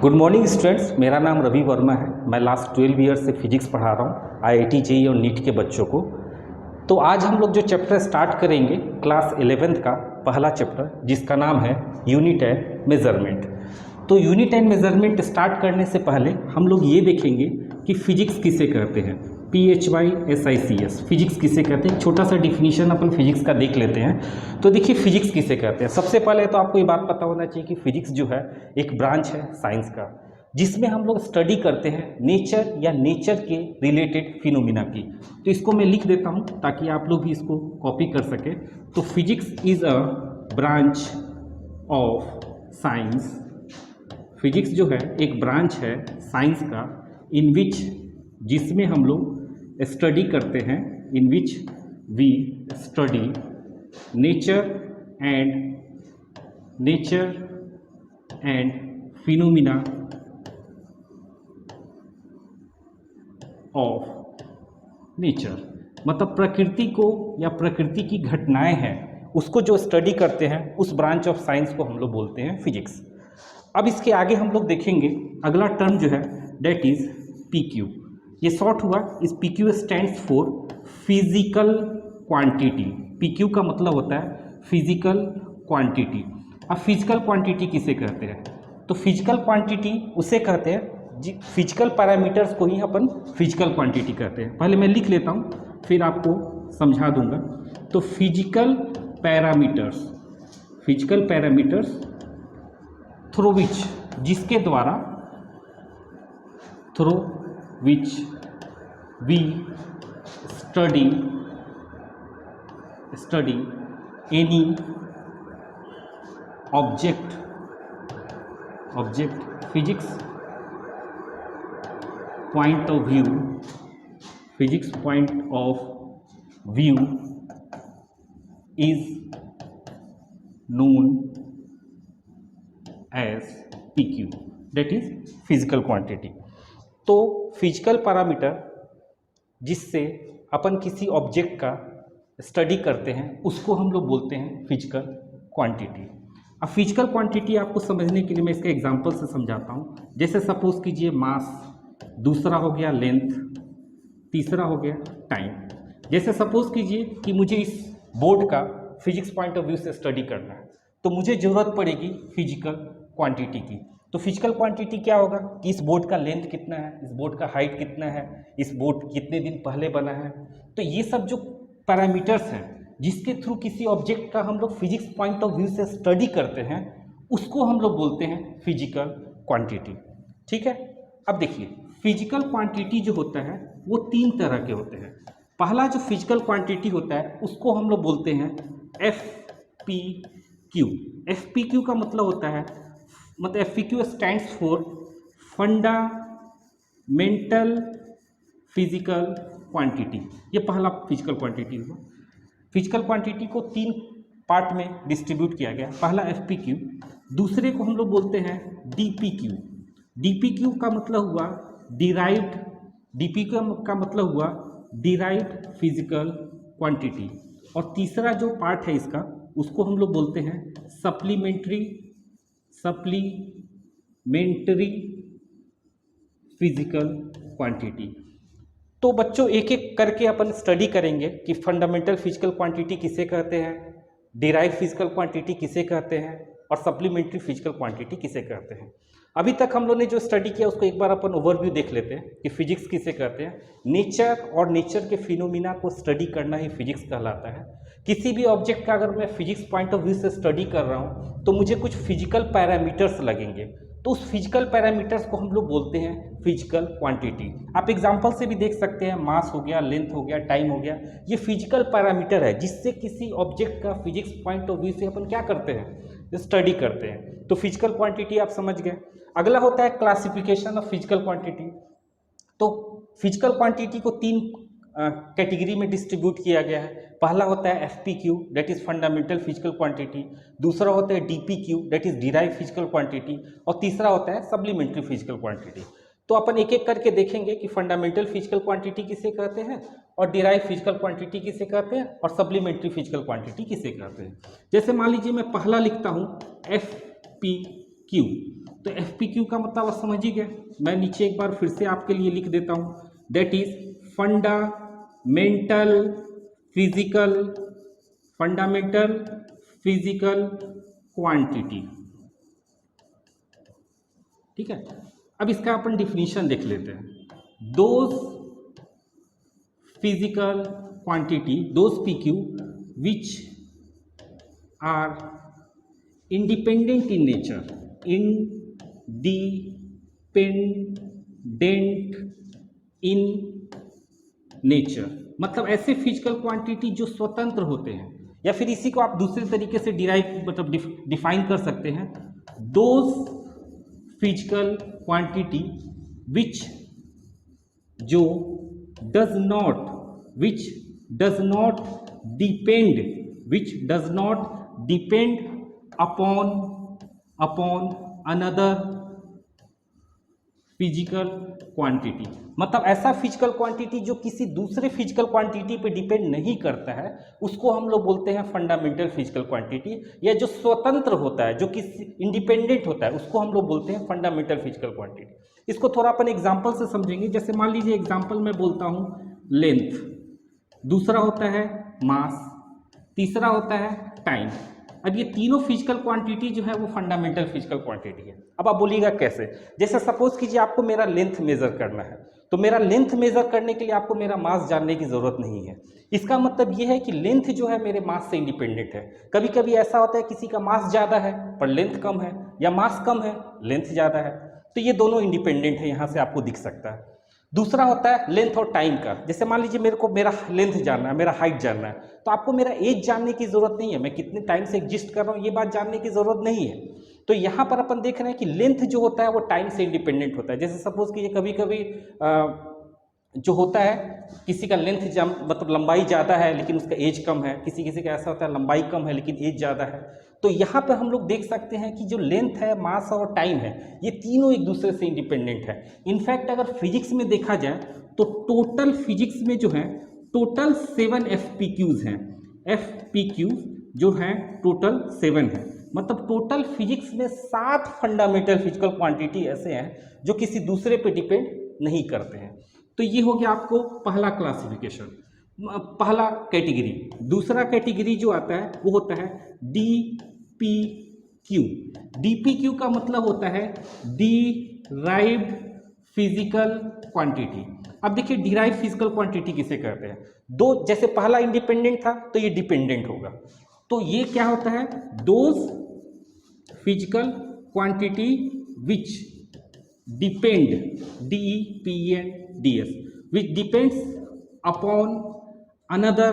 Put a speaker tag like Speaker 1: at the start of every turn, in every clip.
Speaker 1: Good morning students, मेरा नाम रवि वर्मा है। मैं लास्ट 12 ईयर से फिजिक्स पढ़ा रहा हूँ IIT JEE और नीट के बच्चों को। तो आज हम लोग जो चैप्टर स्टार्ट करेंगे क्लास 11th का पहला चैप्टर, जिसका नाम है यूनिट एंड मेजरमेंट। तो यूनिट एंड मेजरमेंट स्टार्ट करने से पहले हम लोग ये देखेंगे कि फिजिक्स किसे कहते हैं। PHYSICS फिजिक्स किसे कहते हैं, छोटा सा डिफिनीशन अपन फिजिक्स का देख लेते हैं। तो देखिए फिजिक्स किसे कहते हैं। सबसे पहले तो आपको ये बात पता होना चाहिए कि फिजिक्स जो है एक ब्रांच है साइंस का, जिसमें हम लोग स्टडी करते हैं नेचर या नेचर के रिलेटेड फिनोमिना की। तो इसको मैं लिख देता हूँ ताकि आप लोग भी इसको कॉपी कर सके। तो physics is a branch of science. Physics जो है एक ब्रांच है साइंस का, इन विच जिसमें हम लोग स्टडी करते हैं, in which we study nature and phenomena of nature. मतलब प्रकृति को या प्रकृति की घटनाएं हैं उसको जो स्टडी करते हैं, उस ब्रांच ऑफ साइंस को हम लोग बोलते हैं फिजिक्स। अब इसके आगे हम लोग देखेंगे अगला टर्म जो है, डेट इज PQ। ये शॉर्ट हुआ, इस PQ stands for physical quantity. PQ का मतलब होता है फिजिकल क्वांटिटी। अब फिजिकल क्वांटिटी किसे कहते हैं? तो फिजिकल क्वांटिटी उसे कहते हैं जी, फिजिकल पैरामीटर्स को ही अपन फिजिकल क्वांटिटी कहते हैं। पहले मैं लिख लेता हूँ फिर आपको समझा दूंगा। तो फिजिकल पैरामीटर्स थ्रू विच, जिसके द्वारा, through which we study any object physics point of view is known as PQ, that is physical quantity. तो फिजिकल पैरामीटर जिससे अपन किसी ऑब्जेक्ट का स्टडी करते हैं उसको हम लोग बोलते हैं फिजिकल क्वांटिटी। अब फिजिकल क्वांटिटी आपको समझने के लिए मैं इसके एग्जांपल से समझाता हूँ। जैसे सपोज कीजिए मास, दूसरा हो गया लेंथ, तीसरा हो गया टाइम। जैसे सपोज कीजिए कि मुझे इस बोर्ड का फिजिक्स पॉइंट ऑफ व्यू से स्टडी करना है, तो मुझे ज़रूरत पड़ेगी फिजिकल क्वांटिटी की। तो फिजिकल क्वांटिटी क्या होगा कि इस बोर्ड का लेंथ कितना है, इस बोर्ड का हाइट कितना है, इस बोर्ड कितने दिन पहले बना है। तो ये सब जो पैरामीटर्स हैं जिसके थ्रू किसी ऑब्जेक्ट का हम लोग फिजिक्स पॉइंट ऑफ व्यू से स्टडी करते हैं, उसको हम लोग बोलते हैं फिजिकल क्वांटिटी। ठीक है। अब देखिए फिजिकल क्वांटिटी जो होता है वो 3 तरह के होते हैं। पहला जो फिजिकल क्वांटिटी होता है उसको हम लोग बोलते हैं FPQ। FPQ का मतलब होता है, मतलब FPQ stands for fundamental physical quantity. ये पहला फिजिकल क्वांटिटी हुआ। फिजिकल क्वांटिटी को 3 पार्ट में डिस्ट्रीब्यूट किया गया। पहला FPQ, दूसरे को हम लोग बोलते हैं DPQ। DPQ का मतलब हुआ डिराइव्ड फिजिकल क्वांटिटी। और तीसरा जो पार्ट है इसका, उसको हम लोग बोलते हैं सप्लीमेंट्री फिजिकल क्वांटिटी। तो बच्चों एक एक करके अपन स्टडी करेंगे कि फंडामेंटल फिजिकल क्वांटिटी किसे कहते हैं, डिराइव फिजिकल क्वांटिटी किसे कहते हैं, और सप्लीमेंट्री फिजिकल क्वांटिटी किसे कहते हैं। अभी तक हम लोग ने जो स्टडी किया उसको एक बार अपन ओवरव्यू देख लेते हैं कि फिजिक्स किसे कहते हैं। नेचर और नेचर के फिनोमिना को स्टडी करना ही फिजिक्स कहलाता है। किसी भी ऑब्जेक्ट का अगर मैं फिजिक्स पॉइंट ऑफ व्यू से स्टडी कर रहा हूँ तो मुझे कुछ फिजिकल पैरामीटर्स लगेंगे, तो उस फिजिकल पैरामीटर्स को हम लोग बोलते हैं फिजिकल क्वांटिटी। आप एग्जांपल से भी देख सकते हैं, मास हो गया, लेंथ हो गया, टाइम हो गया, ये फिजिकल पैरामीटर है जिससे किसी ऑब्जेक्ट का फिजिक्स पॉइंट ऑफ व्यू से अपन क्या करते हैं, स्टडी करते हैं। तो फिजिकल क्वांटिटी आप समझ गए। अगला होता है क्लासिफिकेशन ऑफ फिजिकल क्वांटिटी। तो फिजिकल क्वांटिटी को 3 कैटेगरी में डिस्ट्रीब्यूट किया गया है। पहला होता है FPQ, that is fundamental physical quantity. दूसरा होता है DPQ, that is derive physical quantity. और तीसरा होता है सप्लीमेंट्री फिजिकल क्वांटिटी। तो अपन एक एक करके देखेंगे कि फंडामेंटल फिजिकल क्वांटिटी किसे कहते हैं, और डिराइव फिजिकल क्वांटिटी किसे कहते हैं, और सप्लीमेंट्री फिजिकल क्वांटिटी किसे कहते हैं। जैसे मान लीजिए मैं पहला लिखता हूँ FPQ, तो तो FPQ का मतलब आप समझ ही गए। मैं नीचे एक बार फिर से आपके लिए लिख देता हूँ, that is fundamental physical quantity. ठीक है, अब इसका अपन डिफिनीशन देख लेते हैं। Those physical quantity, those PQ which are independent in nature, मतलब ऐसे फिजिकल क्वांटिटी जो स्वतंत्र होते हैं, या फिर इसी को आप दूसरे तरीके से डिराइव मतलब डिफाइन कर सकते हैं, दोज फिजिकल क्वांटिटी विच जो does not depend upon another physical quantity. मतलब ऐसा फिजिकल क्वांटिटी जो किसी दूसरे फिजिकल क्वांटिटी पे डिपेंड नहीं करता है, उसको हम लोग बोलते हैं फंडामेंटल फिजिकल क्वांटिटी। या जो स्वतंत्र होता है, जो किसी इंडिपेंडेंट होता है, उसको हम लोग बोलते हैं फंडामेंटल फिजिकल क्वांटिटी। इसको थोड़ा अपन एग्जांपल से समझेंगे। जैसे मान लीजिए एग्जांपल में बोलता हूँ लेंथ, दूसरा होता है मास, तीसरा होता है टाइम। अब ये तीनों फिजिकल क्वांटिटी जो है वो फंडामेंटल फिजिकल क्वांटिटी है। अब आप बोलिएगा कैसे? जैसे सपोज कीजिए आपको मेरा लेंथ मेजर करना है, तो मेरा लेंथ मेजर करने के लिए आपको मेरा मास जानने की जरूरत नहीं है। इसका मतलब ये है कि लेंथ जो है मेरे मास से इंडिपेंडेंट है। कभी कभी ऐसा होता है किसी का मास ज़्यादा है पर लेंथ कम है, या मास कम है लेंथ ज़्यादा है, तो ये दोनों इंडिपेंडेंट है, यहाँ से आपको दिख सकता है। दूसरा होता है लेंथ और टाइम का। जैसे मान लीजिए मेरे को मेरा लेंथ जानना है, मेरा हाइट जानना है, तो आपको मेरा एज जानने की जरूरत नहीं है, मैं कितने टाइम से एग्जिस्ट कर रहा हूँ ये बात जानने की जरूरत नहीं है। तो यहाँ पर अपन देख रहे हैं कि लेंथ जो होता है वो टाइम से इंडिपेंडेंट होता है। जैसे सपोज कीजिए कभी कभी जो होता है किसी का लेंथ मतलब लंबाई ज़्यादा है लेकिन उसका एज कम है, किसी किसी का ऐसा होता है लंबाई कम है लेकिन एज ज़्यादा है। तो यहाँ पर हम लोग देख सकते हैं कि जो लेंथ है, मास और टाइम है, ये तीनों एक दूसरे से इंडिपेंडेंट है। इनफैक्ट अगर फिजिक्स में देखा जाए तो टोटल फिजिक्स में जो है टोटल 7 FPQs हैं। FPQ जो है टोटल 7 है। मतलब टोटल फिजिक्स में 7 फंडामेंटल फिजिकल क्वांटिटी ऐसे हैं जो किसी दूसरे पे डिपेंड नहीं करते हैं। तो ये हो गया आपको पहला क्लासिफिकेशन, पहला कैटेगरी। दूसरा कैटेगरी जो आता है वो होता है DPQ। DPQ का मतलब होता है डिराइव्ड फिजिकल क्वांटिटी। अब देखिए डिराइव फिजिकल क्वांटिटी किसे कहते हैं? दो, जैसे पहला इंडिपेंडेंट था तो ये डिपेंडेंट होगा, तो ये क्या होता है? Those physical quantity which depend, DEPENDS, which depends upon another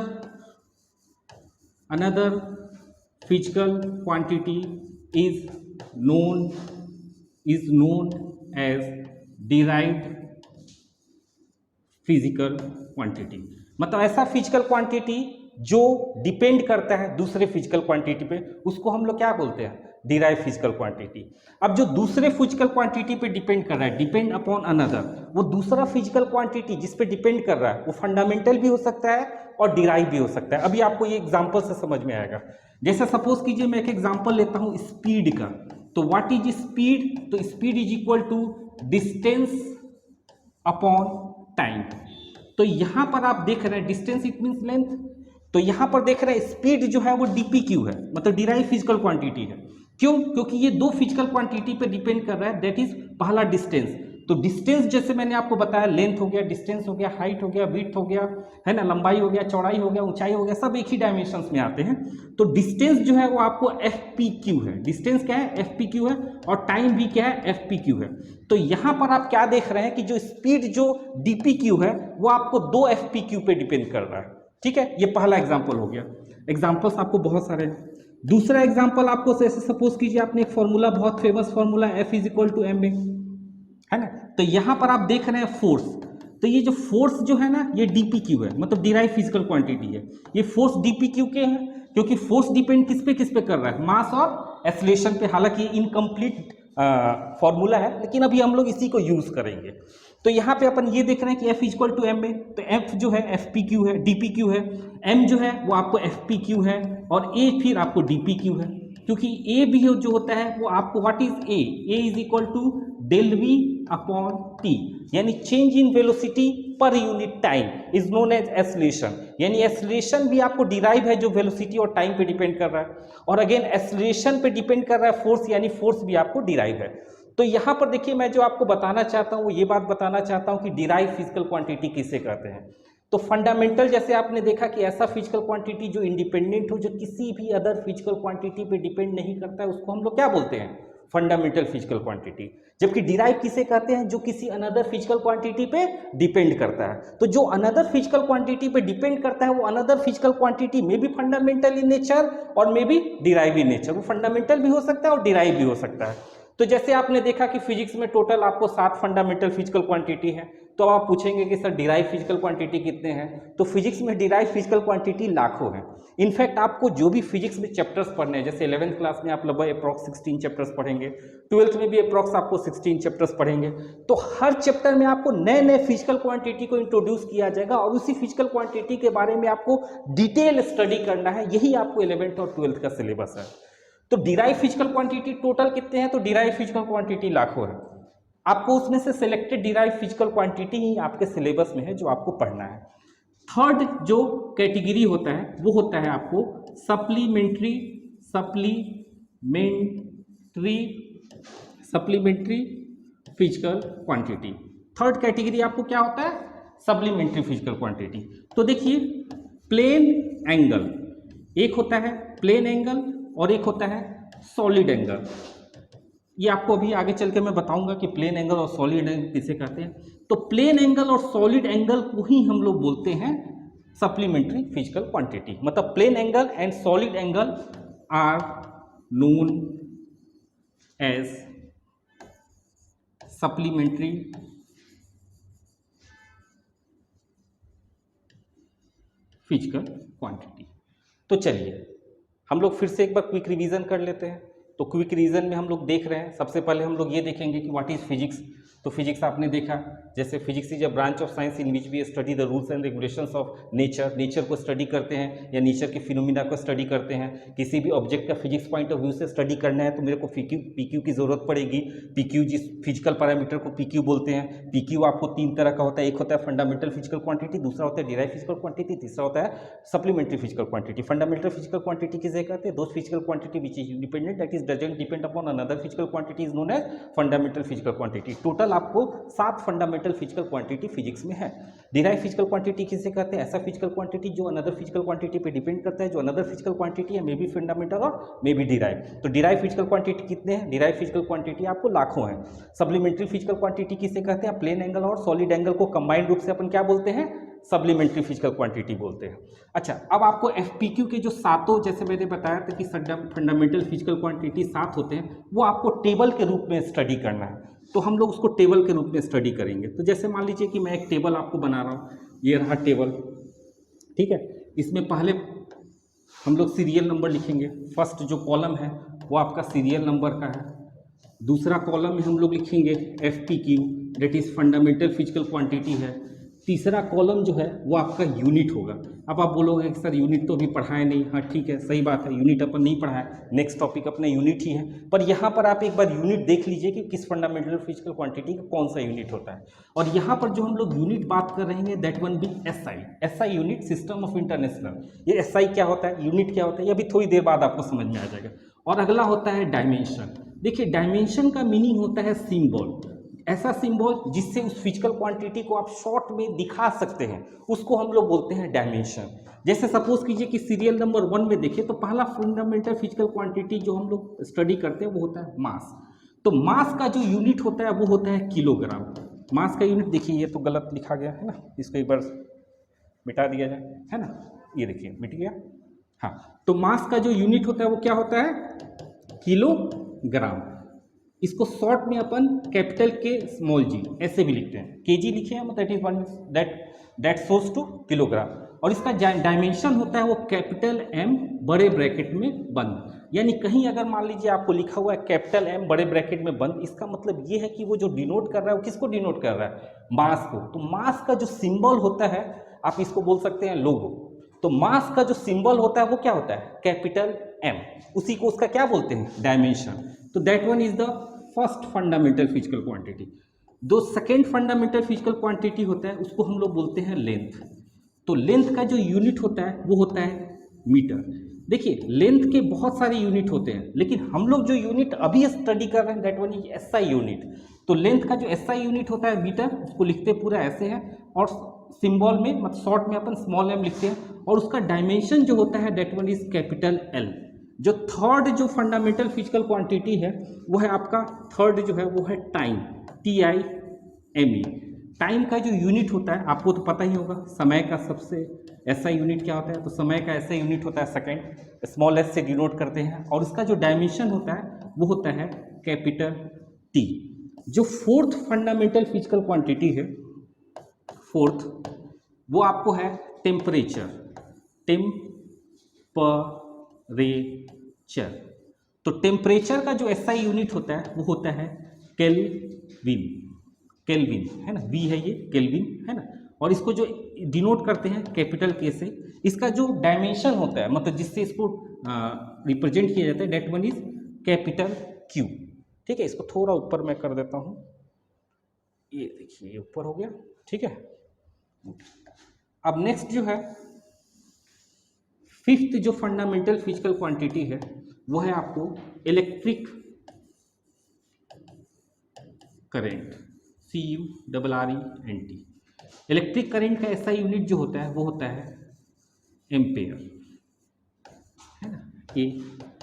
Speaker 1: physical quantity is known as derived physical quantity। मतलब ऐसा फिजिकल क्वांटिटी जो डिपेंड करता है दूसरे फिजिकल क्वांटिटी पे, उसको हम लोग क्या बोलते हैं? Derive physical quantity. अब जो दूसरे फिजिकल क्वांटिटी पे डिपेंड कर रहा है, डिपेंड अपॉन अनदर, वो दूसरा फिजिकल क्वांटिटी जिस पे डिपेंड कर रहा है वो फंडामेंटल भी हो सकता है और डिराइव भी हो सकता है। अभी आपको ये एग्जांपल से समझ में आएगा। जैसे सपोज कीजिए मैं एक एग्जांपल लेता हूं स्पीड का। तो व्हाट इज स्पीड? तो speed is equal to distance upon time. तो यहां पर आप देख रहे हैं डिस्टेंस इट मींस लेंथ, तो यहां पर देख रहे हैं स्पीड जो है वो DPQ है, मतलब डिराइव फिजिकल क्वांटिटी है। क्यों? क्योंकि ये दो फिजिकल क्वांटिटी पे डिपेंड कर रहा है, दैट इज पहला डिस्टेंस। तो डिस्टेंस जैसे मैंने आपको बताया, लेंथ हो गया, डिस्टेंस हो गया, हाइट हो गया, विड्थ हो गया, है ना, लंबाई हो गया, चौड़ाई हो गया, ऊंचाई हो गया, सब एक ही डायमेंशंस में आते हैं। तो डिस्टेंस जो है वो आपको FPQ है। डिस्टेंस क्या है? FPQ है। और टाइम भी क्या है? FPQ है। तो यहां पर आप क्या देख रहे हैं कि जो स्पीड जो DPQ है वो आपको 2 FPQ पे डिपेंड कर रहा है। ठीक है, ये पहला एग्जाम्पल हो गया। एग्जाम्पल्स आपको बहुत सारे हैं। दूसरा एग्जाम्पल आपको जैसे सपोज कीजिए आपने एक फॉर्मूला, बहुत famous formula F is equal to ma, है ना। तो यहां पर आप देख रहे हैं फोर्स। तो ये जो फोर्स जो है ना ये DPQ है, मतलब डिराइव फिजिकल क्वांटिटी है। ये फोर्स DPQ के है क्योंकि फोर्स डिपेंड किस पे कर रहा है? मास और एक्सेलरेशन पे। हालांकि इनकम्प्लीट फॉर्मूला है लेकिन अभी हम लोग इसी को यूज करेंगे। तो यहाँ पे अपन ये देख रहे हैं कि F इक्वल टू ma, तो F जो है FPQ है, DPQ है, M जो है वो आपको FPQ है और A फिर आपको DPQ है। क्योंकि ए भी जो होता है वो आपको what is a is equal to del v upon t, यानी change in velocity per unit time is known as acceleration. यानी एक्सीलरेशन भी आपको डिराइव है जो वेलोसिटी और टाइम पे डिपेंड कर रहा है, और अगेन एक्सीलरेशन पे डिपेंड कर रहा है फोर्स, यानी फोर्स भी आपको डिराइव है। तो यहाँ पर देखिए मैं जो आपको बताना चाहता हूँ वो ये बात बताना चाहता हूँ कि डिराइव फिजिकल क्वांटिटी किसे कहते हैं। तो फंडामेंटल जैसे आपने देखा कि ऐसा फिजिकल क्वांटिटी जो इंडिपेंडेंट हो, जो किसी भी अदर फिजिकल क्वांटिटी पे डिपेंड नहीं करता है, उसको हम लोग क्या बोलते हैं, फंडामेंटल फिजिकल क्वांटिटी। जबकि डिराइव किसे कहते हैं, जो किसी अनदर फिजिकल क्वांटिटी पे डिपेंड करता है। तो जो अनदर फिजिकल क्वांटिटी पे डिपेंड करता है वो अनदर फिजिकल क्वांटिटी में भी फंडामेंटल इन नेचर और मे भी डिराइव इन नेचर। वो फंडामेंटल भी हो सकता है और डिराइव भी हो सकता है। तो जैसे आपने देखा कि फिजिक्स में टोटल आपको 7 फंडामेंटल फिजिकल क्वांटिटी है, तो आप पूछेंगे कि सर डिराइव फिजिकल क्वांटिटी कितने हैं, तो फिजिक्स में डिराइव फिजिकल क्वांटिटी लाखों हैं। इनफैक्ट आपको जो भी फिजिक्स में चैप्टर्स पढ़ने हैं, जैसे 11th क्लास में आप लगभग अप्रॉक्स 16 चैप्टर्स पढ़ेंगे, 12th में भी अप्रॉक्स आपको 16 चैप्टर्स पढ़ेंगे, तो हर चैप्टर में आपको नए नए फिजिकल क्वांटिटी को इंट्रोड्यूस किया जाएगा और उसी फिजिकल क्वांटिटी के बारे में आपको डिटेल स्टडी करना है। यही आपको 11th और 12th का सिलेबस है। तो डिराइव फिजिकल क्वांटिटी टोटल कितने हैं, तो डिराइव फिजिकल क्वांटिटी लाखों है। आपको उसमें से सिलेक्टेड डिराइव फिजिकल क्वांटिटी ही आपके सिलेबस में है जो आपको पढ़ना है। थर्ड जो कैटेगरी होता है वो होता है आपको supplementary physical quantity. Third category आपको क्या होता है, सप्लीमेंट्री फिजिकल क्वांटिटी। तो देखिए प्लेन एंगल, एक होता है प्लेन एंगल और एक होता है सॉलिड एंगल। ये आपको अभी आगे चल के मैं बताऊंगा कि प्लेन एंगल और सॉलिड एंगल किसे कहते हैं। तो प्लेन एंगल और सॉलिड एंगल को ही हम लोग बोलते हैं सप्लीमेंट्री फिजिकल क्वांटिटी। मतलब plane angle and solid angle are known as supplementary physical quantity. तो चलिए हम लोग फिर से एक बार क्विक रिवीजन कर लेते हैं। तो क्विक रिवीजन में हम लोग देख रहे हैं, सबसे पहले हम लोग ये देखेंगे कि व्हाट इज फिजिक्स। तो फिजिक्स आपने देखा, जैसे physics is a branch of science in which we study the rules and regulations of nature. Nature को स्टडी करते हैं या नेचर के फिनोमिना को स्टडी करते हैं। किसी भी ऑब्जेक्ट का फिजिक्स पॉइंट ऑफ व्यू से स्टडी करना है तो मेरे को पीक्यू की जरूरत पड़ेगी। पीक्यू जिस फिजिकल पैरामीटर को पीक्यू बोलते हैं। पीक्यू आपको 3 तरह का होता है, एक होता है फंडामेंटल फिजिकल क्वांटिटी, दूसरा होता है डिराइव फिजिकल क्वांटिटी, तीसरा होता है supplementary physical quantity. Fundamental physical quantity किसे कहते हैं, those physical quantity which is independent that is doesn't depend upon another physical quantity is known as fundamental physical quantity. Total आपको 7 फंडामेंटल फिजिकल क्वांटिटी फिजिक्स में है। Derive physical quantity किसे कहते हैं, ऐसा फिजिकल क्वांटिटी जो अनदर फिजिकल क्वांटिटी पे depend करता है, जो अनदर फिजिकल क्वांटिटी है मे बी फंडामेंटल और मे बी डिराइव। तो डिराइव फिजिकल क्वांटिटी कितने हैं, डिराइव फिजिकल क्वांटिटी आपको लाखों है। सप्लीमेंट्री फिजिकल क्वांटिटी किसे कहते हैं, प्लेन एंगल और सॉलिड एंगल को कंबाइंड रूप से अपन क्या बोलते हैं, सप्लीमेंट्री फिजिकल क्वांटिटी बोलते हैं। अच्छा, अब आपको एफपीक्यू के जो सातों, जैसे मैंने बताया था कि फंडामेंटल फिजिकल क्वांटिटी 7 होते हैं, वो आपको टेबल के रूप में स्टडी करना है। तो हम लोग उसको टेबल के रूप में स्टडी करेंगे। तो जैसे मान लीजिए कि मैं एक टेबल आपको बना रहा हूँ, ये रहा टेबल, ठीक है। इसमें पहले हम लोग सीरियल नंबर लिखेंगे। फर्स्ट जो कॉलम है वो आपका सीरियल नंबर का है। दूसरा कॉलम में हम लोग लिखेंगे FPQ, that is fundamental physical quantity है। तीसरा कॉलम जो है वो आपका यूनिट होगा। अब आप बोलोगे कि सर यूनिट तो अभी पढ़ाए नहीं। हाँ ठीक है, सही बात है, यूनिट अपन नहीं पढ़ाए, नेक्स्ट टॉपिक अपने यूनिट ही है। पर यहाँ पर आप एक बार यूनिट देख लीजिए कि किस फंडामेंटल फिजिकल क्वांटिटी का कौन सा यूनिट होता है। और यहाँ पर जो हम लोग यूनिट बात कर रहे हैं that one be SI unit, system of international. ये एसआई क्या होता है, यूनिट क्या होता है, ये अभी थोड़ी देर बाद आपको समझ में आ जाएगा। और अगला होता है डायमेंशन। देखिए डायमेंशन का मीनिंग होता है सिंबल, ऐसा सिंबल जिससे उस फिजिकल क्वांटिटी को आप शॉर्ट में दिखा सकते हैं, उसको हम लोग बोलते हैं डायमेंशन। जैसे सपोज कीजिए कि सीरियल नंबर 1 में देखिए तो पहला फंडामेंटल फिजिकल क्वांटिटी जो हम लोग स्टडी करते हैं वो होता है मास। तो मास का जो यूनिट होता है वो होता है किलोग्राम। मास का यूनिट देखिए, ये तो गलत लिखा गया है ना, इसको एक बार मिटा दिया जाए, है ना, ये देखिए मिट गया। हाँ, तो मास का जो यूनिट होता है वो क्या होता है, किलोग्राम। इसको शॉर्ट में अपन कैपिटल के स्मॉल जी ऐसे भी लिखते हैं, केजी लिखे हैं, that is one that source to kilogram. और इसका डायमेंशन होता है वो कैपिटल एम बड़े ब्रैकेट में बंद। यानी कहीं अगर मान लीजिए आपको लिखा हुआ है कैपिटल एम बड़े ब्रैकेट में बंद, इसका मतलब ये है कि वो जो डिनोट कर रहा है वो किसको डिनोट कर रहा है, मास को। तो मास का जो सिंबल होता है आप इसको बोल सकते हैं लोगो। तो मास का जो सिंबल होता है वो क्या होता है, कैपिटल M, उसी को उसका क्या बोलते हैं, डायमेंशन। तो that one is the first fundamental physical quantity. जो सेकेंड फंडामेंटल फिजिकल क्वांटिटी होता है उसको हम लोग बोलते हैं लेंथ। तो लेंथ का जो यूनिट होता है वो होता है मीटर। देखिए लेंथ के बहुत सारे यूनिट होते हैं, लेकिन हम लोग जो यूनिट अभी स्टडी कर रहे हैं that one is SI unit. तो लेंथ का जो SI यूनिट होता है मीटर, उसको लिखते पूरा ऐसे है, और सिंबल में मतलब शॉर्ट में अपन स्मॉल m लिखते हैं, और उसका डायमेंशन जो होता है that one is capital L। जो थर्ड जो फंडामेंटल फिजिकल क्वांटिटी है वो है आपका थर्ड जो है वो है टाइम, TIME। टाइम का जो यूनिट होता है आपको तो पता ही होगा, समय का सबसे SI यूनिट क्या होता है, तो समय का SI यूनिट होता है सेकेंड, स्मॉल s से डिनोट करते हैं, और इसका जो डायमेंशन होता है वो होता है कैपिटल T। जो फोर्थ फंडामेंटल फिजिकल क्वांटिटी है, फोर्थ, वो आपको है टेम्परेचर, टेम्परेचर। तो टेम्परेचर का जो SI यूनिट होता है वो होता है केल्विन, केल्विन है ना, V है ये, केल्विन है ना, और इसको जो डिनोट करते हैं कैपिटल K से। इसका जो डायमेंशन होता है मतलब जिससे इसको रिप्रेजेंट किया जाता है that one is capital Q। ठीक है, इसको थोड़ा ऊपर मैं कर देता हूँ, ये देखिए ये ऊपर हो गया। ठीक है, अब नेक्स्ट जो है फिफ्थ जो फंडामेंटल फिजिकल क्वांटिटी है वो है आपको electric current, CURRENT। Electric current का SI यूनिट जो होता है वो होता है एम्पेयर, है ना, ए।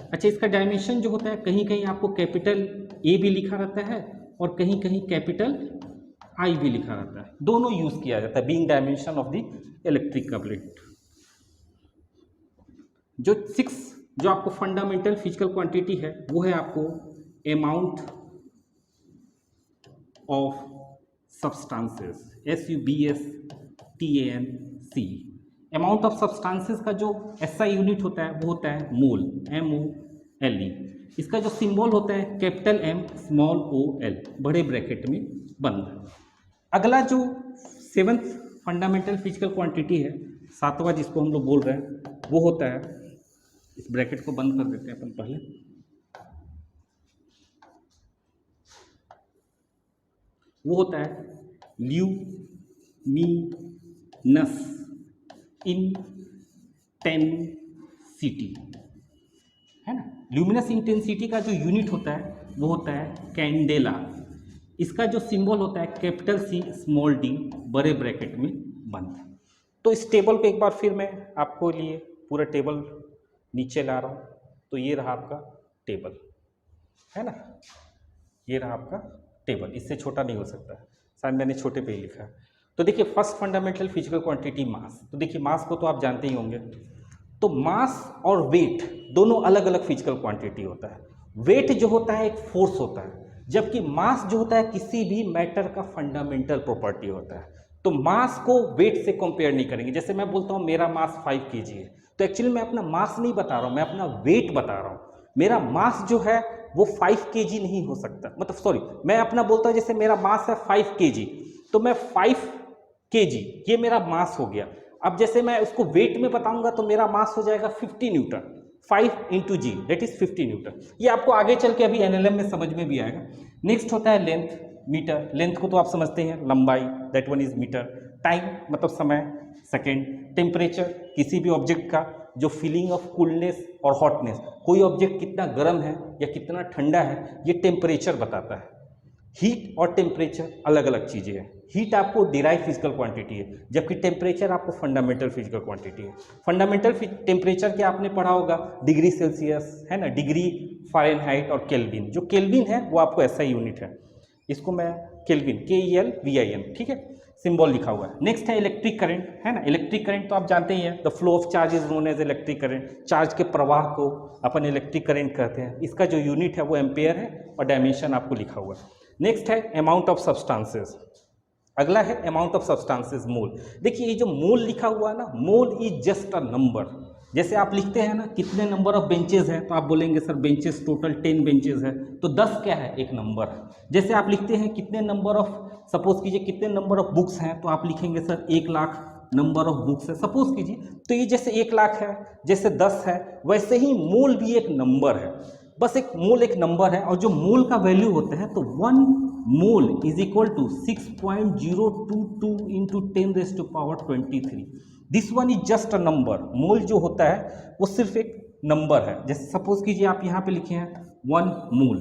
Speaker 1: अच्छा, इसका डायमेंशन जो होता है कहीं कहीं आपको कैपिटल A भी लिखा रहता है और कहीं कहीं कैपिटल I भी लिखा रहता है, दोनों यूज किया जाता है being dimension of the electric current. जो सिक्स जो आपको फंडामेंटल फिजिकल क्वांटिटी है वो है आपको amount of substances, SUBSTANC। Amount of substances का जो SI यूनिट होता है वो होता है मोल, MOLE। इसका जो सिंबल होता है कैपिटल M स्मॉल OL बड़े ब्रैकेट में बंद। अगला जो सेवंथ फंडामेंटल फिजिकल क्वांटिटी है, सातवां जिसको हम लोग बोल रहे हैं वो होता है, इस ब्रैकेट को बंद कर देते हैं अपन पहले, वो होता है ल्यूमिनस इंटेंसिटी, है ना। ल्यूमिनस इंटेंसिटी का जो यूनिट होता है वो होता है कैंडेला। इसका जो सिंबल होता है कैपिटल C स्मॉल d बड़े ब्रैकेट में बंद। तो इस टेबल को एक बार फिर मैं आपको लिए पूरा टेबल नीचे ला रहा हूँ। तो ये रहा आपका टेबल, है ना, ये रहा आपका टेबल, इससे छोटा नहीं हो सकता है, शायद मैंने छोटे पे ही लिखा है। तो देखिए फर्स्ट फंडामेंटल फिजिकल क्वांटिटी मास। तो देखिए मास को तो आप जानते ही होंगे। तो मास और वेट दोनों अलग अलग फिजिकल क्वांटिटी होता है। वेट जो होता है एक फोर्स होता है, जबकि मास जो होता है किसी भी मैटर का फंडामेंटल प्रॉपर्टी होता है। तो मास को वेट से कंपेयर नहीं करेंगे। जैसे मैं बोलता हूँ मेरा मास 5 kg है, तो एक्चुअली मैं अपना मास नहीं बता रहा हूँ, मैं अपना वेट बता रहा हूँ। मेरा मास जो है वो 5 kg नहीं हो सकता, मतलब सॉरी, मैं अपना बोलता हूँ जैसे मेरा मास है 5 kg, तो मैं 5 kg ये मेरा मास हो गया। अब जैसे मैं उसको वेट में बताऊंगा तो मेरा मास हो जाएगा 50 Newton, 5 × G that is 50 Newton. ये आपको आगे चल के अभी NLM में समझ में भी आएगा। नेक्स्ट होता है लेंथ, मीटर। लेंथ को तो आप समझते हैं, लंबाई, that one is metre. Time मतलब समय, सेकेंड। टेम्परेचर किसी भी ऑब्जेक्ट का जो फीलिंग ऑफ कूलनेस और हॉटनेस, कोई ऑब्जेक्ट कितना गर्म है या कितना ठंडा है ये टेम्परेचर बताता है। हीट और टेम्परेचर अलग अलग चीज़ें हैं। हीट आपको डिराइव फिजिकल क्वांटिटी है, जबकि टेम्परेचर आपको फंडामेंटल फिजिकल क्वांटिटी है। फंडामेंटल टेम्परेचर क्या आपने पढ़ा होगा, डिग्री सेल्सियस, है ना, डिग्री फ़ारेनहाइट और केल्विन। जो केल्विन है वो आपको SI यूनिट है, इसको मैं केल्विन KELVIN, ठीक है, सिंबल लिखा हुआ है। नेक्स्ट है इलेक्ट्रिक करंट, है ना। इलेक्ट्रिक करंट तो आप जानते ही हैं, the flow of charge is known as electric current. Charge के प्रवाह को अपन इलेक्ट्रिक करंट कहते हैं। इसका जो यूनिट है वो एम्पेयर है और डायमेंशन आपको लिखा हुआ है। नेक्स्ट है अमाउंट ऑफ सब्सटेंसेस। अगला है अमाउंट ऑफ सब्सटेंसेस, मोल। देखिए ये जो मोल लिखा हुआ है ना, mole is just a number. जैसे आप लिखते हैं ना कितने नंबर ऑफ बेंचेस हैं, तो आप बोलेंगे सर बेंचेस टोटल 10 बेंचेस है, तो 10 क्या है, एक नंबर है। जैसे आप लिखते हैं कितने नंबर ऑफ, सपोज कीजिए कितने नंबर ऑफ बुक्स हैं, तो आप लिखेंगे सर 1,00,000 नंबर ऑफ बुक्स है। सपोज कीजिए तो ये जैसे 1 लाख है, जैसे 10 है, वैसे ही मोल भी एक नंबर है। बस एक मोल एक नंबर है, और जो मोल का वैल्यू होता है तो 1 mole is equal to 6.022 into 10⁻23। This one is just a number. Mole जो होता है वो सिर्फ एक नंबर है। जैसे सपोज कीजिए आप यहाँ पे लिखे हैं 1 मोल,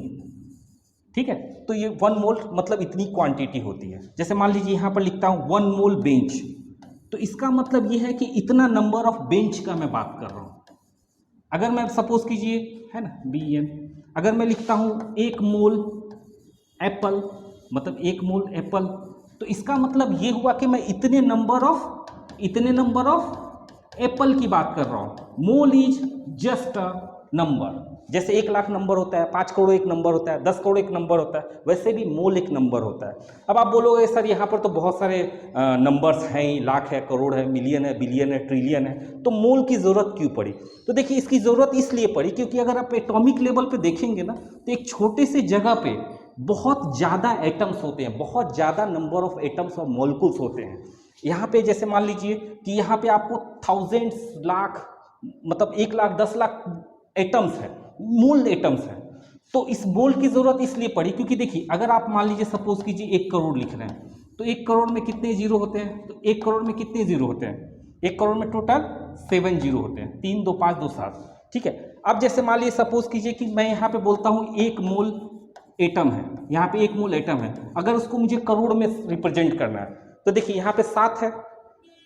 Speaker 1: ठीक है, तो ये 1 मोल मतलब इतनी क्वांटिटी होती है। जैसे मान लीजिए यहाँ पर लिखता हूँ 1 मोल बेंच, तो इसका मतलब ये है कि इतना नंबर ऑफ बेंच का मैं बात कर रहा हूँ। अगर मैं सपोज कीजिए, है ना, BN, अगर मैं लिखता हूँ 1 मोल एप्पल, मतलब 1 मोल एप्पल, तो इसका मतलब ये हुआ कि मैं इतने नंबर ऑफ एप्पल की बात कर रहा हूँ। Mole is just a number. जैसे 1 लाख नंबर होता है, 5 करोड़ एक नंबर होता है, 10 करोड़ एक नंबर होता है, वैसे भी मोल एक नंबर होता है। अब आप बोलोगे सर यहाँ पर तो बहुत सारे नंबर्स हैं, लाख है, करोड़ है, मिलियन है, बिलियन है, ट्रिलियन है, तो मोल की ज़रूरत क्यों पड़ी? तो देखिए इसकी ज़रूरत इसलिए पड़ी क्योंकि अगर आप एटॉमिक लेवल पे देखेंगे ना, तो एक छोटे से जगह पे बहुत ज़्यादा एटम्स होते हैं, बहुत ज़्यादा नंबर ऑफ एटम्स और मॉलिक्यूल्स होते हैं। यहाँ पे जैसे मान लीजिए कि यहाँ पे आपको थाउजेंड्स, लाख, मतलब 1 लाख, 10 लाख एटम्स है, मोल एटम्स है। तो इस मोल की जरूरत इसलिए पड़ी क्योंकि देखिए अगर आप मान लीजिए सपोज कीजिए 1 करोड़ लिख रहे हैं, तो 1 करोड़ में कितने जीरो होते हैं? तो 1 करोड़ में कितने जीरो होते हैं? 1 करोड़ में टोटल 7 जीरो होते हैं, 3 2 5 2 7, ठीक है। अब जैसे मान लीजिए सपोज कीजिए कि मैं यहाँ पे बोलता हूँ 1 मोल एटम है, यहाँ पे 1 मोल एटम है, अगर उसको मुझे करोड़ में रिप्रेजेंट करना है, तो देखिए यहाँ पे 7 है,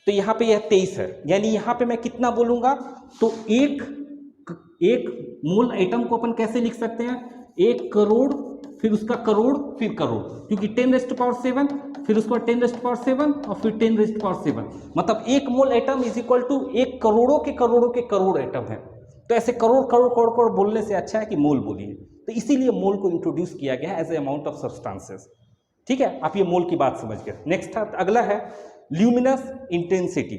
Speaker 1: तो यहाँ पे यह 23 है, यानी यहाँ पे मैं कितना बोलूँगा? तो एक मोल एटम को अपन कैसे लिख सकते हैं? 1 करोड़, फिर उसका करोड़, फिर करोड़, क्योंकि 10⁻7, फिर उसका 10⁻7 और फिर 10⁻7, मतलब 1 mole atom is equal to 1 करोड़ों के करोड़ों के करोड़ एटम है। तो ऐसे करोड़ करोड़ करोड़ करोड़ बोलने से अच्छा है कि मोल बोलिए। तो इसीलिए मोल को इंट्रोड्यूस किया गया है as a amount of substances, ठीक है। आप ये मोल की बात समझ गए। नेक्स्ट अगला है ल्यूमिनस इंटेंसिटी।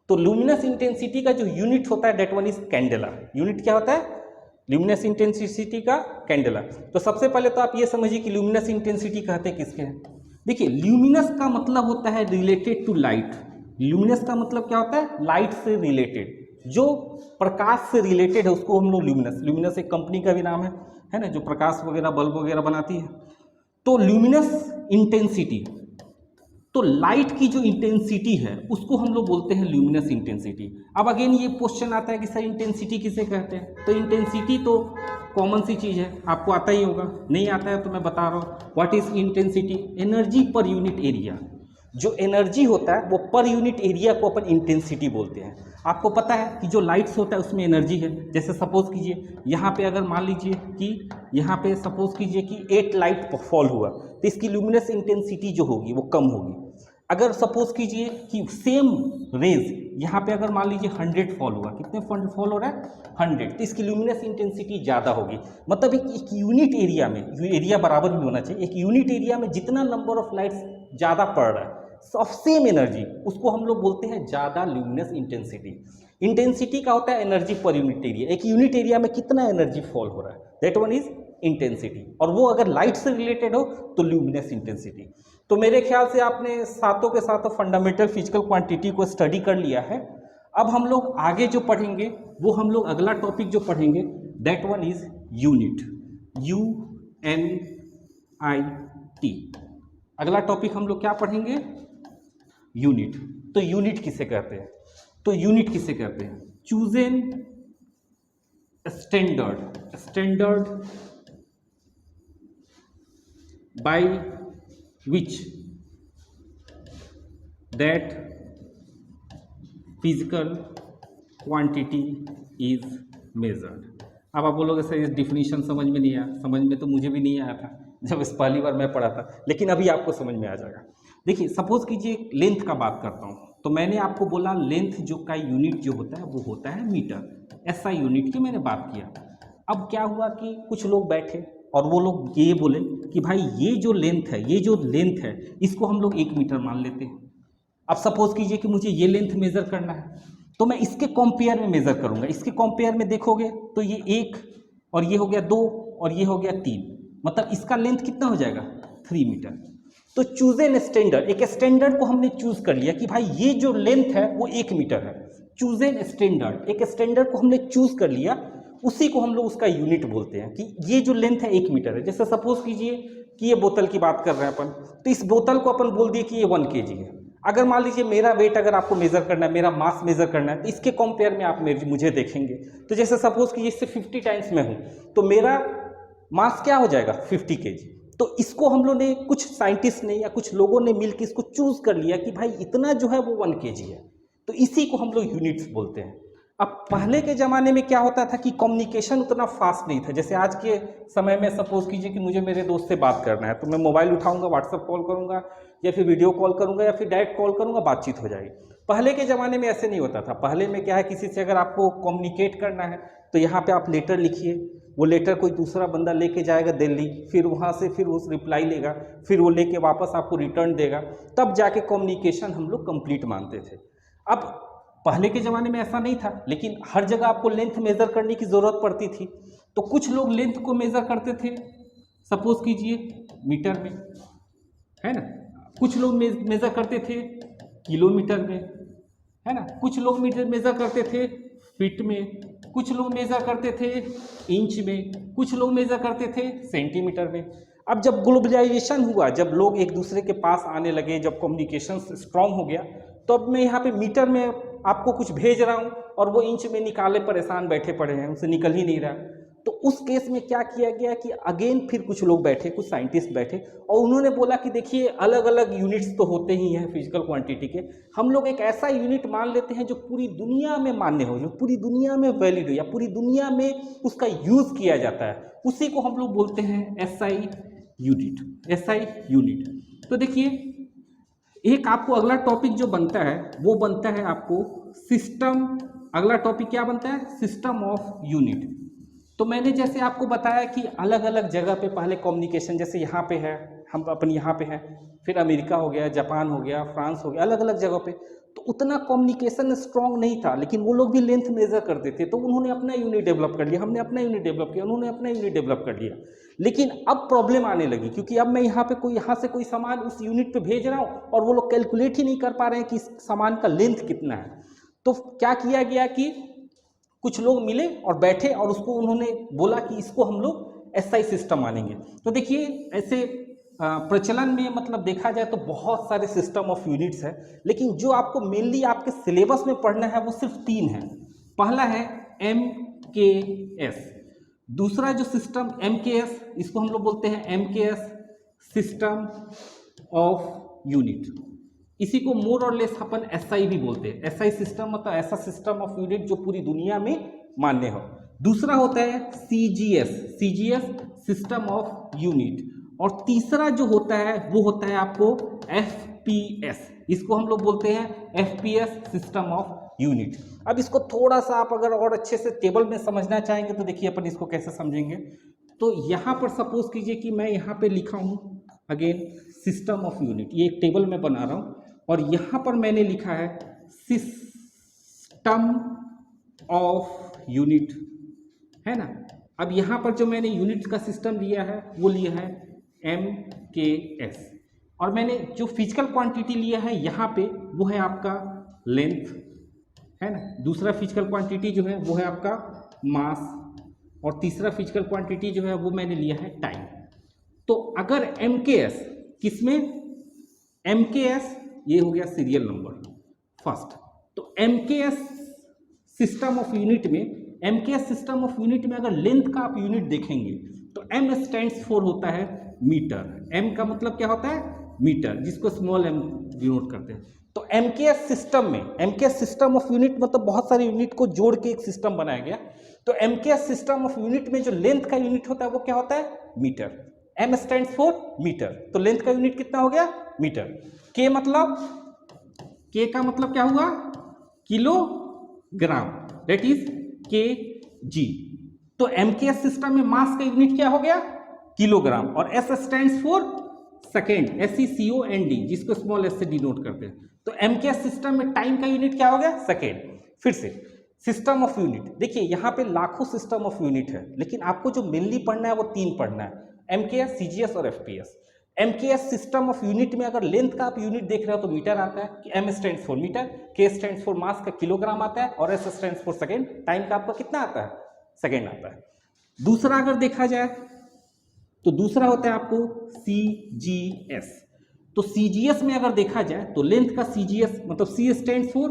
Speaker 1: तो ल्यूमिनस इंटेंसिटी का जो यूनिट होता है, that one is candela. Unit क्या होता है ल्यूमिनस इंटेंसिटी का? कैंडेला। तो सबसे पहले तो आप ये समझिए कि ल्यूमिनस इंटेंसिटी कहते हैं किसके हैं। देखिए ल्यूमिनस का मतलब होता है रिलेटेड टू लाइट। ल्यूमिनस का मतलब क्या होता है? लाइट से रिलेटेड, जो प्रकाश से रिलेटेड है उसको हम लोग ल्यूमिनस एक कंपनी का भी नाम है ना, जो प्रकाश वगैरह बल्ब वगैरह बनाती है। तो ल्यूमिनस इंटेंसिटी, तो लाइट की जो इंटेंसिटी है उसको हम लोग बोलते हैं ल्यूमिनस इंटेंसिटी। अब अगेन ये क्वेश्चन आता है कि सर इंटेंसिटी किसे कहते हैं? तो इंटेंसिटी तो कॉमन सी चीज़ है, आपको आता ही होगा, नहीं आता है तो मैं बता रहा हूँ। What is intensity? Energy per unit area. जो एनर्जी होता है वो पर यूनिट एरिया को अपन इंटेंसिटी बोलते हैं। आपको पता है कि जो लाइट्स होता है उसमें एनर्जी है। जैसे सपोज कीजिए यहाँ पे अगर मान लीजिए कि यहाँ पे सपोज कीजिए कि 8 लाइट फॉल हुआ, तो इसकी ल्यूमिनस इंटेंसिटी जो होगी वो कम होगी। अगर सपोज कीजिए कि सेम रेज यहाँ पे अगर मान लीजिए 100 फॉल हुआ, कितने फॉल हो रहा है? 100, तो इसकी ल्यूमिनस इंटेंसिटी ज़्यादा होगी। मतलब एक यूनिट एरिया में, एरिया बराबर भी होना चाहिए, एक यूनिट एरिया में जितना नंबर ऑफ लाइट्स ज़्यादा पड़ रहा है ऑफ सेम एनर्जी, उसको हम लोग बोलते हैं ज़्यादा ल्यूमिनस इंटेंसिटी। इंटेंसिटी का होता है एनर्जी पर यूनिट एरिया, एक यूनिट एरिया में कितना एनर्जी फॉल हो रहा है, दैट वन इज इंटेंसिटी। और वो अगर लाइट से रिलेटेड हो तो ल्यूमिनस इंटेंसिटी। तो मेरे ख्याल से आपने सातों के सातों फंडामेंटल फिजिकल क्वांटिटी को स्टडी कर लिया है। अब हम लोग आगे जो पढ़ेंगे वो हम लोग अगला टॉपिक जो पढ़ेंगे that one is unit, UNIT। अगला टॉपिक हम लोग क्या पढ़ेंगे? यूनिट। तो यूनिट किसे कहते हैं? तो यूनिट किसे कहते हैं? Choose an standard by which that physical quantity is measured. अब आप बोलोगे सर इस डिफिनीशन समझ में नहीं आया। समझ में तो मुझे भी नहीं आया था जब इस पहली बार मैं पढ़ा था, लेकिन अभी आपको समझ में आ जाएगा। देखिए सपोज कीजिए लेंथ का बात करता हूँ, तो मैंने आपको बोला लेंथ जो का यूनिट जो होता है वो होता है मीटर। ऐसा यूनिट की मैंने बात किया। अब क्या हुआ कि कुछ लोग बैठे और वो लोग ये बोले कि भाई ये जो लेंथ है इसको हम लोग 1 मीटर मान लेते हैं। अब सपोज कीजिए कि मुझे ये लेंथ मेज़र करना है, तो मैं इसके कंपेयर में मेज़र करूँगा। इसके कंपेयर में देखोगे तो ये 1 और ये हो गया 2 और ये हो गया 3, मतलब इसका लेंथ कितना हो जाएगा? 3 मीटर। तो चूज एन स्टैंडर्ड, एक स्टैंडर्ड को हमने चूज कर लिया कि भाई ये जो लेंथ है वो 1 मीटर है। चूज एन स्टैंडर्ड, एक स्टैंडर्ड को हमने चूज कर लिया, उसी को हम लोग उसका यूनिट बोलते हैं कि ये जो लेंथ है 1 मीटर है। जैसे सपोज कीजिए कि ये बोतल की बात कर रहे हैं अपन, तो इस बोतल को अपन बोल दिए कि ये 1 kg है। अगर मान लीजिए मेरा वेट अगर आपको मेजर करना है, मेरा मास मेजर करना है, तो इसके कंपेयर में आप मुझे देखेंगे, तो जैसे सपोज कीजिए इससे 50 टाइम्स में हूँ, तो मेरा मास क्या हो जाएगा 50 kg। तो इसको हम लोग ने, कुछ साइंटिस्ट ने या कुछ लोगों ने मिलकर इसको चूज कर लिया कि भाई इतना जो है वो 1 kg है, तो इसी को हम लोग यूनिट्स बोलते हैं। अब पहले के ज़माने में क्या होता था कि कम्युनिकेशन उतना फास्ट नहीं था। जैसे आज के समय में सपोज कीजिए कि मुझे मेरे दोस्त से बात करना है, तो मैं मोबाइल उठाऊंगा, व्हाट्सएप कॉल करूंगा या फिर वीडियो कॉल करूंगा या फिर डायरेक्ट कॉल करूंगा, बातचीत हो जाएगी। पहले के ज़माने में ऐसे नहीं होता था। पहले में क्या है, किसी से अगर आपको कम्युनिकेट करना है तो यहाँ पर आप लेटर लिखिए, वो लेटर कोई दूसरा बंदा लेके जाएगा दिल्ली, फिर वहाँ से फिर उस रिप्लाई लेगा, फिर वो लेके वापस आपको रिटर्न देगा, तब जाके कम्युनिकेशन हम लोग कंप्लीट मानते थे। अब पहले के ज़माने में ऐसा नहीं था, लेकिन हर जगह आपको लेंथ मेज़र करने की ज़रूरत पड़ती थी। तो कुछ लोग लेंथ को मेज़र करते थे, सपोज कीजिए मीटर में, है ना। कुछ लोग मेज़र करते थे किलोमीटर में, है ना। कुछ लोग मेज़र करते थे फीट में, कुछ लोग मेज़र करते थे इंच में, कुछ लोग मेज़र करते थे सेंटीमीटर में। अब जब ग्लोबलाइजेशन हुआ, जब लोग एक दूसरे के पास आने लगे, जब कम्युनिकेशन स्ट्रांग हो गया, तो अब मैं यहाँ पे मीटर में आपको कुछ भेज रहा हूँ और वो इंच में निकाले परेशान बैठे पड़े हैं, उनसे निकल ही नहीं रहा। तो उस केस में क्या किया गया कि अगेन फिर कुछ लोग बैठे, कुछ साइंटिस्ट बैठे और उन्होंने बोला कि देखिए अलग अलग यूनिट्स तो होते ही हैं फिजिकल क्वांटिटी के, हम लोग एक ऐसा यूनिट मान लेते हैं जो पूरी दुनिया में मान्य हो, जो पूरी दुनिया में वैलिड हो या पूरी दुनिया में उसका यूज़ किया जाता है, उसी को हम लोग बोलते हैं एसआई यूनिट। SI unit. तो देखिए एक आपको अगला टॉपिक जो बनता है वो बनता है आपको सिस्टम। अगला टॉपिक क्या बनता है, सिस्टम ऑफ यूनिट। तो मैंने जैसे आपको बताया कि अलग अलग जगह पे पहले कम्युनिकेशन, जैसे यहाँ पे है, हम अपन यहाँ पे हैं, फिर अमेरिका हो गया, जापान हो गया, फ्रांस हो गया, अलग अलग जगह पे, तो उतना कम्युनिकेशन स्ट्रांग नहीं था, लेकिन वो लोग भी लेंथ मेजर करते थे, तो उन्होंने अपना यूनिट डेवलप कर लिया, हमने अपना यूनिट डेवलप किया, उन्होंने अपना यूनिट डेवलप कर लिया। लेकिन अब प्रॉब्लम आने लगी, क्योंकि अब मैं यहाँ से कोई सामान उस यूनिट पे भेज रहा हूँ और वो लोग कैलकुलेट ही नहीं कर पा रहे हैं कि इस सामान का लेंथ कितना है। तो क्या किया गया कि कुछ लोग मिले और बैठे और उसको उन्होंने बोला कि इसको हम लोग एसआई सिस्टम मानेंगे। तो देखिए ऐसे प्रचलन में मतलब देखा जाए तो बहुत सारे सिस्टम ऑफ यूनिट्स है, लेकिन जो आपको मेनली आपके सिलेबस में पढ़ना है वो सिर्फ 3 है। पहला है MKS, दूसरा जो सिस्टम MKS, इसको हम लोग बोलते हैं MKS सिस्टम ऑफ यूनिट, इसी को मोर और लेस अपन एसआई भी बोलते हैं। एसआई सिस्टम मतलब ऐसा सिस्टम ऑफ यूनिट जो पूरी दुनिया में मान्य हो। दूसरा होता है सीजीएस सिस्टम ऑफ यूनिट, और तीसरा जो होता है वो होता है आपको एफपीएस, इसको हम लोग बोलते हैं एफपीएस सिस्टम ऑफ यूनिट। अब इसको थोड़ा सा आप अगर और अच्छे से टेबल में समझना चाहेंगे तो देखिए अपन इसको कैसे समझेंगे। तो यहाँ पर सपोज कीजिए कि मैं यहाँ पे लिखा हूँ अगेन सिस्टम ऑफ यूनिट, ये एक टेबल में बना रहा हूँ और यहाँ पर मैंने लिखा है सिस्टम ऑफ यूनिट, है ना। अब यहाँ पर जो मैंने यूनिट का सिस्टम लिया है वो लिया है MKS, और मैंने जो फिजिकल क्वांटिटी लिया है यहाँ पे वो है आपका लेंथ, है ना। दूसरा फिजिकल क्वांटिटी जो है वो है आपका मास, और तीसरा फिजिकल क्वांटिटी जो है वो मैंने लिया है टाइम। तो अगर MKS किसमें, MKS ये हो गया सीरियल नंबर फर्स्ट। तो MKS सिस्टम ऑफ यूनिट में, MKS सिस्टम ऑफ यूनिट में अगर लेंथ का आप यूनिट देखेंगे तो M स्टैंड्स फॉर होता है मीटर। M का मतलब क्या होता है, मीटर, जिसको स्मॉल m डिनोट करते हैं। तो MKS सिस्टम में, MKS सिस्टम ऑफ यूनिट मतलब बहुत सारे यूनिट को जोड़ के एक सिस्टम बनाया गया। तो MKS सिस्टम ऑफ यूनिट में जो लेंथ का यूनिट होता है वो क्या होता है, metre. M stands for metre, तो लेंथ का यूनिट कितना हो गया, मीटर। K मतलब, K का मतलब क्या हुआ, किलोग्राम, दैट इज kg। तो MKS सिस्टम में मास का यूनिट क्या हो गया, किलोग्राम, और S stands for second, SECOND, जिसको स्मॉल s से डिनोट करते हैं। तो MKS सिस्टम में टाइम का यूनिट क्या हो गया, सेकेंड। फिर से सिस्टम ऑफ यूनिट, देखिए यहाँ पे लाखों सिस्टम ऑफ यूनिट है, लेकिन आपको जो मेनली पढ़ना है वो 3 पढ़ना है, MKS, CGS और FPS। MKS system of unit में अगर लेंथ का आप यूनिट देख रहे हो तो मीटर आता है, कि M stands for metre, K stands for mass का किलोग्राम आता है, और S stands for second, time का आपका कितना आता है, सेकेंड आता है। दूसरा अगर देखा जाए तो दूसरा होता है आपको CGS। तो CGS में अगर देखा जाए तो लेंथ का CGS मतलब C stands for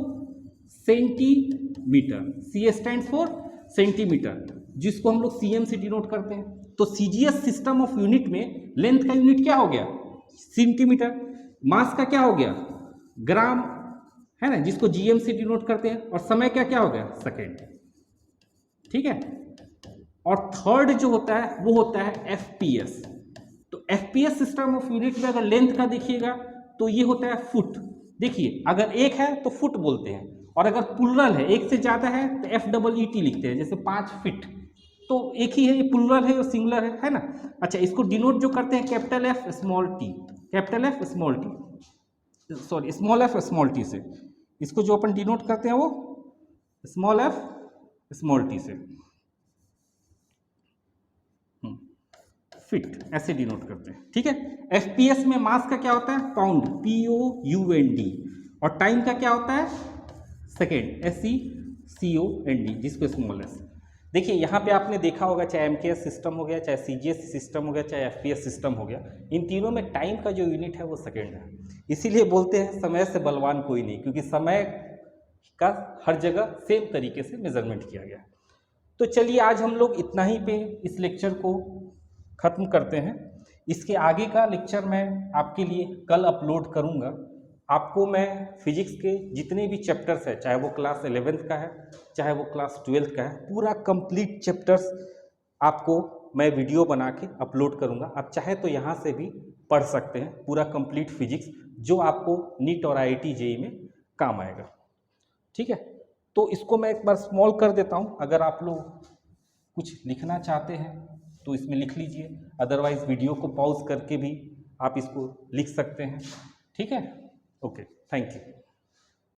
Speaker 1: centimetre, C stands for centimetre, जिसको हम लोग CM से डिनोट करते हैं। तो CGS सिस्टम ऑफ यूनिट में लेंथ का यूनिट क्या हो गया, सेंटीमीटर, मास का क्या हो गया, ग्राम, है ना, जिसको GM से डिनोट करते हैं, और समय का क्या हो गया, सेकेंड। ठीक है। और थर्ड जो होता है वो होता है FPS। तो FPS सिस्टम ऑफ यूनिट में अगर लेंथ का देखिएगा तो ये होता है फुट। देखिए अगर एक है तो फुट बोलते हैं, और अगर प्लुरल है, एक से ज्यादा है तो FEET लिखते हैं, जैसे 5 फीट। तो एक ही है, ये प्लुरल है और सिंगुलर है ना। अच्छा, इसको डिनोट जो करते हैं capital F small t, capital F small t, sorry small f small t से, इसको जो अपन डिनोट करते हैं वो स्मॉल f स्मॉल t से, फिट, ऐसे डिनोट करते हैं। ठीक है। FPS में मास का क्या होता है, पाउंड, POUND, और टाइम का क्या होता है, सेकेंड, SECOND, जिसको स्मॉल एस। देखिए यहाँ पे आपने देखा होगा, चाहे MKS सिस्टम हो गया, चाहे CGS सिस्टम हो गया, चाहे FPS सिस्टम हो गया, इन तीनों में टाइम का जो यूनिट है वो सेकेंड है। इसीलिए बोलते हैं समय से बलवान कोई नहीं, क्योंकि समय का हर जगह सेम तरीके से मेजरमेंट किया गया। तो चलिए आज हम लोग इतना ही पे इस लेक्चर को ख़त्म करते हैं। इसके आगे का लेक्चर मैं आपके लिए कल अपलोड करूँगा। आपको मैं फिजिक्स के जितने भी चैप्टर्स हैं, चाहे वो क्लास 11th का है, चाहे वो क्लास 12th का है, पूरा कंप्लीट चैप्टर्स आपको मैं वीडियो बना के अपलोड करूँगा। आप चाहे तो यहाँ से भी पढ़ सकते हैं पूरा कंप्लीट फिजिक्स, जो आपको नीट और IIT JEE में काम आएगा। ठीक है। तो इसको मैं एक बार स्मॉल कर देता हूँ, अगर आप लोग कुछ लिखना चाहते हैं तो इसमें लिख लीजिए, अदरवाइज वीडियो को पॉज करके भी आप इसको लिख सकते हैं। ठीक है। Okay, thank you.